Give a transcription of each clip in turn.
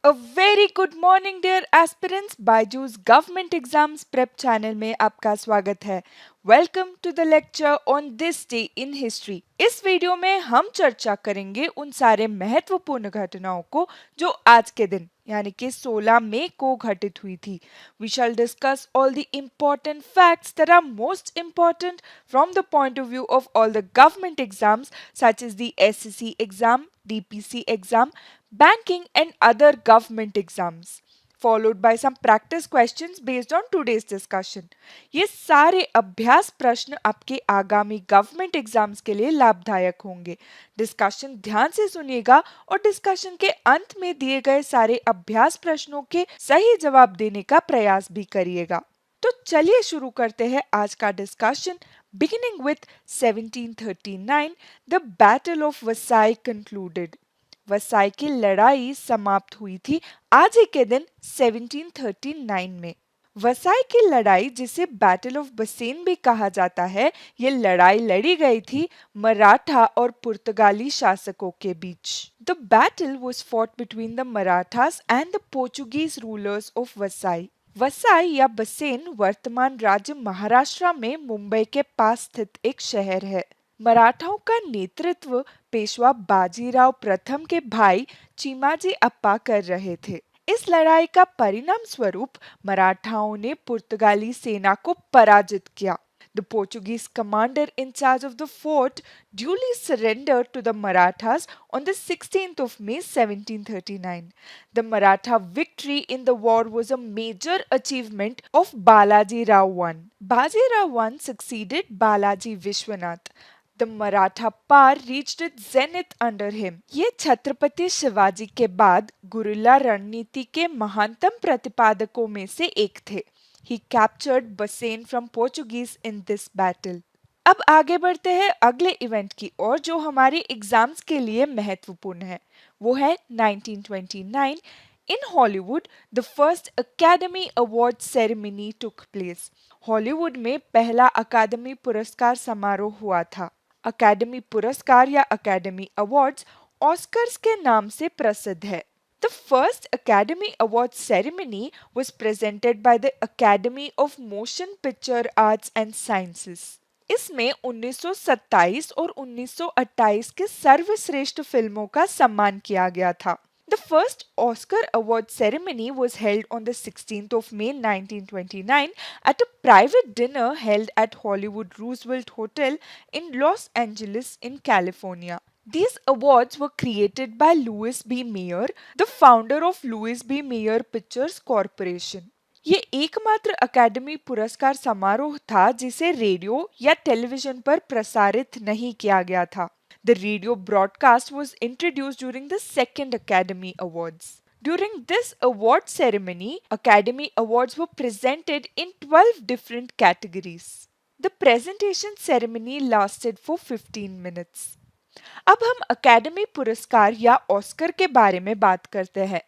A very good morning dear aspirants. Byju's government exams prep channel में आपका स्वागत है. Welcome to the lecture on this day in history. इस video में हम चर्चा करेंगे उन सारे महत्वपूर्ण घटनाओं को जो आज के दिन यानी कि 16 मई को घटित हुई थी. We shall discuss all the important facts that are most important from the point of view of all the government exams such as the SSC exam, DPC exam, banking and other government exams, followed by some practice questions based on today's discussion. ये सारे अभ्यास प्रश्न आपके आगामी government exams के लिए लाभदायक होंगे. डिस्कशन ध्यान से सुनिएगा और डिस्कशन के अंत में दिए गए सारे अभ्यास प्रश्नों के सही जवाब देने का प्रयास भी करिएगा. तो चलिए शुरू करते हैं आज का discussion. Beginning with 1739, the Battle of Versailles concluded. वसाई की लड़ाई समाप्त हुई थी आज ही के दिन 1739 में. वसाई की लड़ाई जिसे बैटल ऑफ बसेन भी कहा जाता है, ये लड़ाई लड़ी गई थी मराठा और पुर्तगाली शासकों के बीच. The battle was fought between the Marathas and the Portuguese rulers of Vasai. Vasai या बसेन वर्तमान राज्य महाराष्ट्र में मुंबई के पास स्थित एक शहर है. मराठाओं का नेतृत्व पेशवा बाजीराव प्रथम के भाई चिमाजी अप्पा कर रहे थे. इस लड़ाई का परिणाम स्वरूप मराठाओं ने पुर्तगाली सेना को पराजित किया. The Portuguese commander in charge of the fort duly surrendered to the Marathas on the 16th of May 1739. The Maratha victory in the war was a major achievement of Balaji Rao I. Baji Rao I succeeded Balaji Vishwanath. The Maratha power reached its zenith under him. ये छत्रपति शिवाजी के बाद guerrilla रणनीति के महानतम प्रतिपादकों में से एक थे. He captured Bassein from Portuguese in this battle. अब आगे बढ़ते हैं अगले इवेंट की ओर जो हमारे एग्जाम्स के लिए महत्वपूर्ण है. वो है 1929. In Hollywood, the first Academy Award ceremony took place. Hollywood में पहला अकादमी पुरस्कार समारोह हुआ था. अकादमी पुरस्कार या अकादमी अवार्ड्स ऑस्कर्स के नाम से प्रसिद्ध है. The first Academy Awards ceremony was presented by the Academy of Motion Picture Arts and Sciences. इसमें 1927 और 1928 के सर्वश्रेष्ठ फिल्मों का सम्मान किया गया था. The first Oscar award ceremony was held on the 16th of May 1929 at a private dinner held at Hollywood Roosevelt Hotel in Los Angeles in California. These awards were created by Louis B. Mayer, the founder of Louis B. Mayer Pictures Corporation. ये एकमात्र अकादमी पुरस्कार समारोह था जिसे radio या television पर प्रसारित नहीं किया गया था. The radio broadcast was introduced during the second Academy Awards. During this award ceremony, Academy Awards were presented in 12 different categories. The presentation ceremony lasted for 15 minutes. अब हम अकेडमी पुरस्कार या ऑस्कर के बारे में बात करते हैं.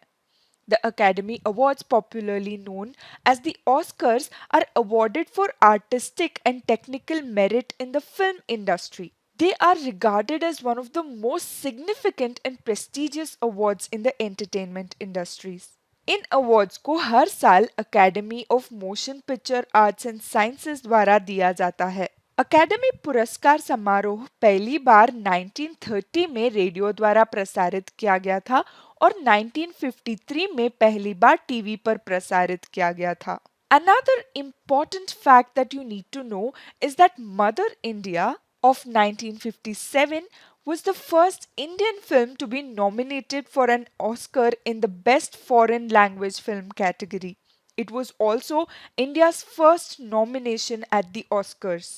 The Academy Awards, popularly known as the Oscars, are awarded for artistic and technical merit in the film industry. They are regarded as one of the most significant and prestigious awards in the entertainment industries. In awards को हर साल academy of motion picture arts and sciences द्वारा दिया जाता है. Academy पुरस्कार समारोह पहली बार 1930 में रेडियो द्वारा प्रसारित किया गया था और 1953 में पहली बार टीवी पर प्रसारित किया गया था. Another important fact that you need to know is that Mother India of 1957 was the first Indian film to be nominated for an Oscar in the Best Foreign Language Film category. It was also India's first nomination at the Oscars.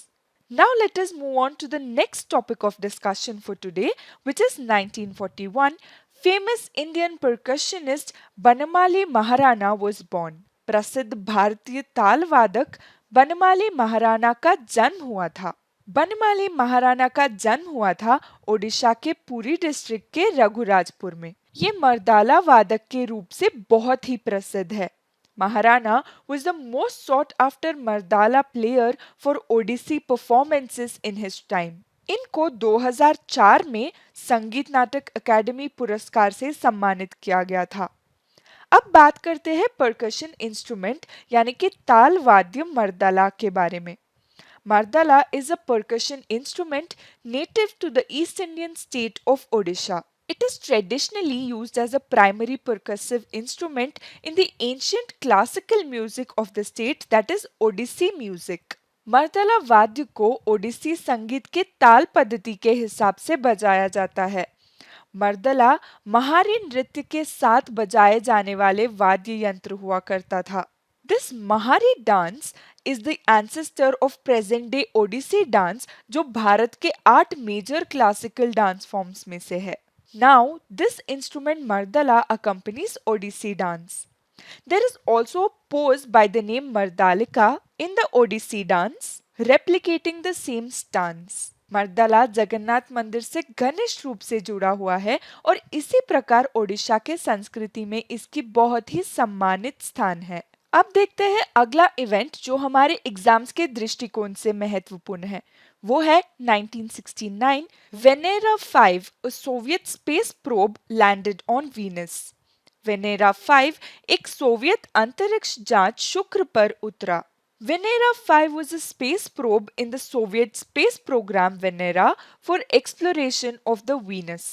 Now let us move on to the next topic of discussion for today, which is 1941. Famous Indian percussionist Banamali Maharana was born. प्रसिद्ध भारतीय ताल वादक बनमाली महाराणा का जन्म हुआ था. बनमाली महाराणा का जन्म हुआ था ओडिशा के पुरी डिस्ट्रिक्ट के रघुराजपुर में. ये मर्दाला वादक के रूप से बहुत ही प्रसिद्ध है. Maharana was the most sought after Mardala player for Odissi performances in his time. इनको 2004 में संगीत नाटक अकादमी पुरस्कार से सम्मानित किया गया था. अब बात करते हैं परकशन इंस्ट्रूमेंट यानी कि ताल वाद्य मर्दला के बारे में। Mardala is a percussion instrument native to the East Indian state of Odisha. It is traditionally used as a primary percussive instrument in the ancient classical music of the state, that is Odissi music. मर्दला वाद्य को ओडिसी संगीत के ताल पद्धति के हिसाब से बजाया जाता है। मर्दला महारी नृत्य के साथ बजाए जाने वाले वाद्य यंत्र हुआ करता था। This Mahari dance is the ancestor of present day Odissi dance जो भारत के 8 मेजर क्लासिकल डांस फॉर्म्स में से है। Now this instrument Mardala accompanies Odissi dance. There is also a pose by the name Mardalika in the Odissi dance, replicating the same stance. मर्दला Jagannath मंदिर से घनिष्ठ रूप से जुड़ा हुआ है और इसी प्रकार ओडिशा के संस्कृति में इसकी बहुत ही सम्मानित स्थान है। अब देखते हैं अगला इवेंट जो हमारे एग्जाम्स के दृष्टिकोण से महत्वपूर्ण है। वो है 1969 Venera 5 a Soviet space probe landed on Venus. Venera 5 एक सोवियत अंतरिक्ष जांच शुक्र पर उतरा। Venera 5 was a space probe in the Soviet space program Venera for exploration of the Venus.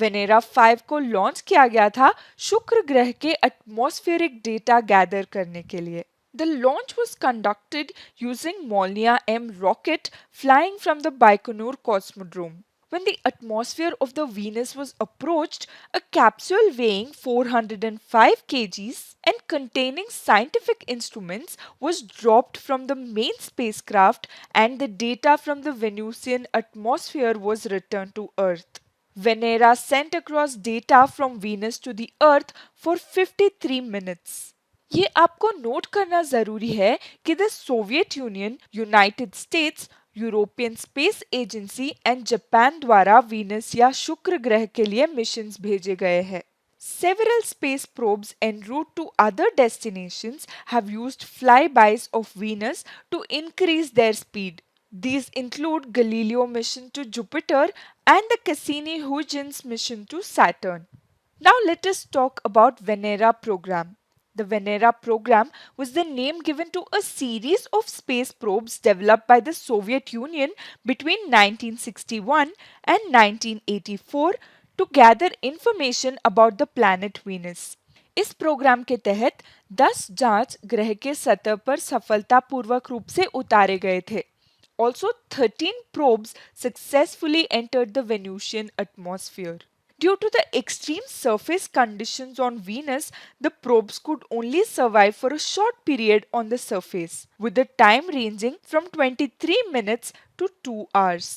Venera 5 को लॉन्च किया गया था शुक्र ग्रह के एटमॉस्फेरिक डेटा गैदर करने के लिए। The launch was conducted using Molniya M rocket flying from the Baikonur Cosmodrome. When the atmosphere of the Venus was approached, a capsule weighing 405 kgs and containing scientific instruments was dropped from the main spacecraft and the data from the Venusian atmosphere was returned to Earth. Venera sent across data from Venus to the Earth for 53 minutes. ये आपको note करना जरूरी है कि the Soviet union, United states, European space agency and Japan द्वारा Venus या शुक्र ग्रह के लिए मिशंस भेजे गए हैं। Several space probes en route to other destinations have used flybys of Venus to increase their speed. These include Galileo mission to Jupiter and the Cassini-Huygens mission to Saturn. Now let us talk about Venera program. The Venera program was the name given to a series of space probes developed by the Soviet Union between 1961 and 1984 to gather information about the planet Venus. इस programme के तहत 10 जांच ग्रह के सतह पर सफलतापूर्वक रूप से उतारे गए थे। Also, 13 probes successfully entered the Venusian atmosphere. Due to the extreme surface conditions on Venus, the probes could only survive for a short period on the surface, with the time ranging from 23 minutes to 2 hours.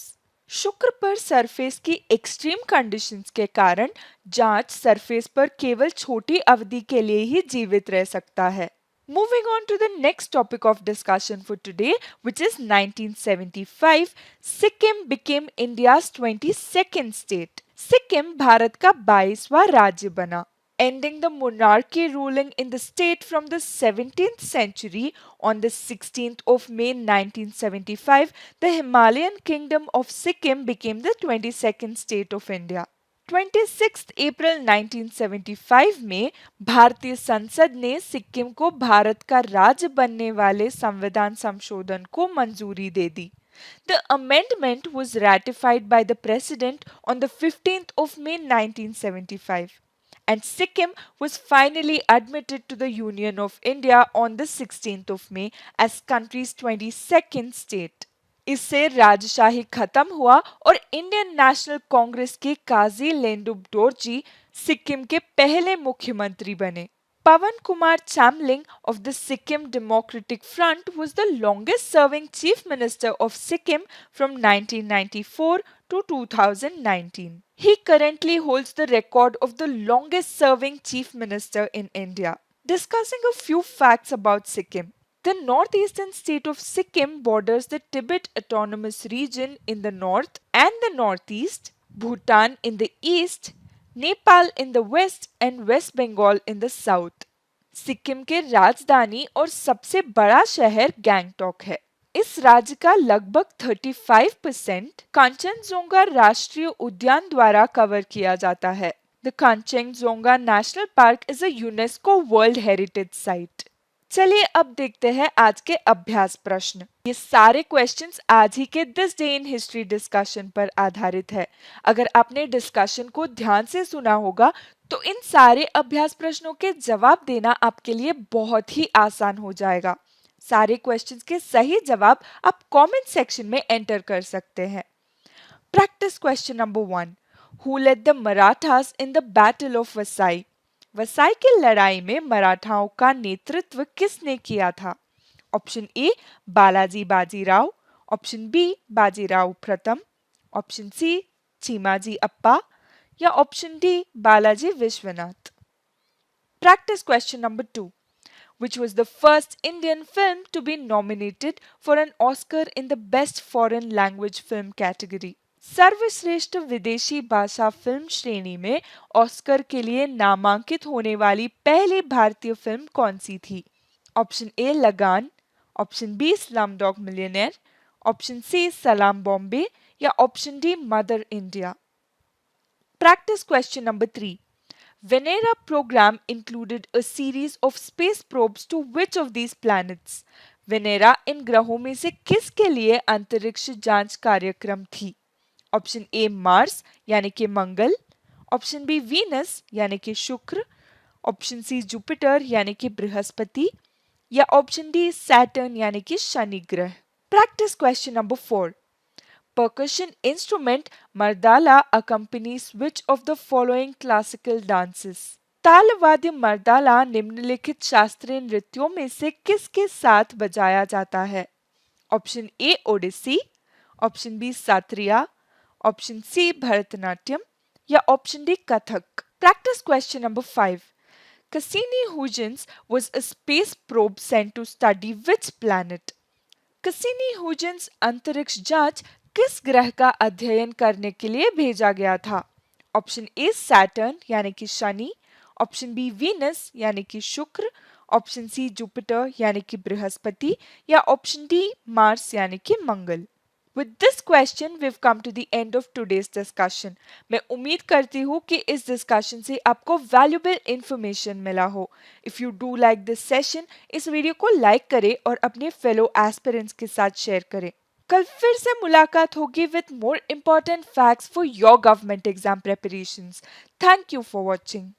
शुक्र पर surface की extreme conditions के कारण जांच surface पर केवल छोटी अवधि के लिए ही जीवित रह सकता है। Moving on to the next topic of discussion for today, which is 1975, Sikkim became India's 22nd state. Sikkim Bharat का 22वां राज्य बना. Ending the monarchy ruling in the state from the 17th century, on the 16th of May 1975, the Himalayan kingdom of Sikkim became the 22nd state of India. 26 अप्रैल 1975 में भारतीय संसद ने सिक्किम को भारत का राज्य बनने वाले संविधान संशोधन को मंजूरी दे दी. The amendment was ratified by the President on the 15th of May 1975, and Sikkim was finally admitted to the Union of India on the 16th of May as country's 22nd state. इससे राजशाही खत्म हुआ और Indian national Congress के काजी लेंडुप डोरजी सिक्किम के पहले मुख्यमंत्री बने. Pawan Kumar Chamling of the Sikkim Democratic Front was the longest serving Chief Minister of Sikkim from 1994 to 2019. He currently holds the record of the longest serving Chief Minister in India. Discussing a few facts about Sikkim. The northeastern state of Sikkim borders the Tibet Autonomous Region in the north and the northeast, Bhutan in the east, Nepal in the west and West Bengal in the south. Sikkim के राजधानी और सबसे बड़ा शहर गैंगटॉक है. इस राज्य का लगभग 35% कांचनजोंगा राष्ट्रीय उद्यान द्वारा कवर किया जाता है. The Kanchenjunga National Park is a UNESCO World Heritage Site. चलिए अब देखते हैं आज के अभ्यास प्रश्न। ये सारे क्वेश्चंस आज ही के this day in history discussion पर आधारित है। अगर आपने डिस्कशन को ध्यान से सुना होगा तो इन सारे अभ्यास प्रश्नों के जवाब देना आपके लिए बहुत ही आसान हो जाएगा। सारे क्वेश्चंस के सही जवाब आप कमेंट सेक्शन में एंटर कर सकते हैं। Practice question number 1। Who led the Marathas in the Battle of Vasai? Vasai की लड़ाई में मराठाओं का नेतृत्व किसने किया था? Option A Balaji Bajirao, option B Bajirao प्रथम, ऑप्शन सी चीमाजी अप्पा या option D Balaji Vishwanath. Practice question number 2। Which was the first Indian film to be nominated for an Oscar in the Best Foreign Language Film category? सर्वश्रेष्ठ विदेशी भाषा फिल्म श्रेणी में Oscar के लिए नामांकित होने वाली पहली भारतीय फिल्म कौन सी थी? Option A Lagaan, option B Slumdog Millionaire, option C Salaam Bombay या option D Mother India. Practice question number 3। Venera program included a series of space probes to which of these planets? Venera इन ग्रहों में से किसके लिए अंतरिक्ष जांच कार्यक्रम थी? ऑप्शन ए मार्स यानी कि मंगल, ऑप्शन बी वीनस यानी कि शुक्र, ऑप्शन सी जुपिटर यानी कि बृहस्पति या ऑप्शन डी सैटर्न यानी कि शनि ग्रह। Practice question number 4। Percussion instrument mardala accompanies which of the following classical dances? तालवाद्य मर्दाला निम्नलिखित शास्त्रीय नृत्यों में से किसके साथ बजाया जाता है? Option A Odissi, option B Sattriya, option C Bharatanatyam या option D Kathak. Practice question number 5। Cassini-Huygens was a space probe sent to study which planet? Cassini-Huygens अंतरिक्ष जांच किस ग्रह का अध्ययन करने के लिए भेजा गया था? ऑप्शन ए सैटर्न यानी कि शनि, ऑप्शन बी वीनस यानी कि शुक्र, ऑप्शन सी जुपिटर यानी कि बृहस्पति या ऑप्शन डी मार्स यानी कि मंगल। With this question we've come to the end of today's discussion. मैं उम्मीद करती हूँ कि इस डिस्कशन से आपको वैल्यूबल इंफॉर्मेशन मिला हो। If you do like this session, इस वीडियो को लाइक करें और अपने फेलो एस्पिरेंट्स के साथ शेयर करें। कल फिर से मुलाकात होगी with more important facts for your government exam preparations. Thank you for watching.